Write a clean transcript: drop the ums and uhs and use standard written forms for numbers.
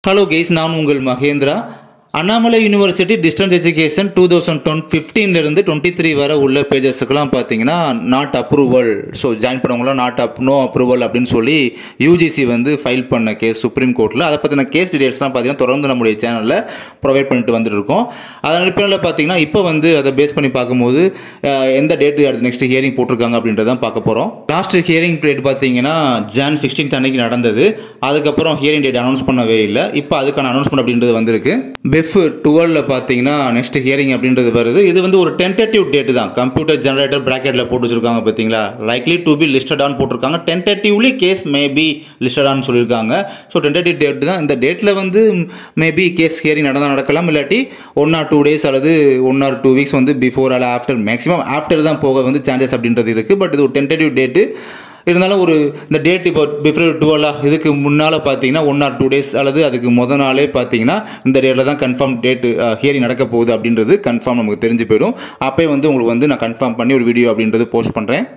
Hello guys, நான் உங்கள் Mahendra. Annamalai university distance education 2015 23 வரை உள்ள பேஜஸுக்கெல்லாம் பார்த்தீங்கன்னா நாட் அப்ரூவல். ஸோ ஜாயின் பண்ணவங்களாம் நோ அப்ரூவல் அப்படின்னு சொல்லி யூஜிசி வந்து ஃபைல் பண்ண கேஸ் சுப்ரீம் கோர்ட்டில். அதை பற்றின கேஸ் டீடைல்ஸ்லாம் பார்த்தீங்கன்னா தொடர்ந்து நம்முடைய சேனலில் ப்ரொவைட் பண்ணிட்டு வந்துட்டு இருக்கோம். அதன் அடிப்படையில் பார்த்தீங்கன்னா இப்போ வந்து அதை பேஸ் பண்ணி பார்க்கும்போது எந்த டேட்டு அடுத்து நெக்ஸ்ட் ஹியரிங் போட்டிருக்காங்க அப்படின்றதான் பார்க்க போகிறோம். லாஸ்ட் ஹியரிங் டேட் பார்த்தீங்கன்னா Jan 16 அன்னைக்கு நடந்தது. அதுக்கப்புறம் ஹியரிங் டேட் அனௌன்ஸ் பண்ணவே இல்லை. இப்போ அதுக்கான அனௌன்ஸ்மெண்ட் அப்படின்றது வந்திருக்கு. பெஃப் 12 பார்த்தீங்கன்னா நெக்ஸ்ட் ஹியரிங் அப்படின்றது வருது. இது வந்து ஒரு டென்டேட்டிவ் டேட் தான். கம்ப்யூட்டர் ஜெனரேட்டர் பிராக்கெட்டில் போட்டு வச்சிருக்காங்க பார்த்தீங்களா. Likely to be listed on போட்டிருக்காங்க. Tentatively case maybe listed on சொல்லியிருக்காங்க. ஸோ டென்டேட்டிவ் டேட் தான். இந்த டேட்டில் வந்து மேபி கேஸ் ஹியரிங் நடக்கலாம், இல்லாட்டி 1 or 2 days அல்லது 1 or 2 weeks வந்து பிஃபோர் அல்ல ஆஃப்டர், மேக்ஸிமம் ஆஃப்டர் தான் போக வந்து சான்சஸ் அப்படின்றது இருக்குது. பட் இது ஒரு டென்டேட்டிவ் டேட்டு இருந்தாலும் இந்த டேட் இப்போ பிப்ரவரி 12 இதுக்கு முன்னால் பார்த்தீங்கன்னா 1 or 2 days அல்லது அதுக்கு முத நாளே பார்த்தீங்கன்னா இந்த டேட்டில் தான் கன்ஃபார்ம் டேட்டு ஹியரிங் நடக்க போகுது அப்படின்றது கன்ஃபார்ம் நமக்கு தெரிஞ்சு போயிடும். அப்போயே வந்து உங்களுக்கு வந்து நான் கன்ஃபார்ம் பண்ணி ஒரு வீடியோ அப்படின்றது போஸ்ட் பண்ணுறேன்.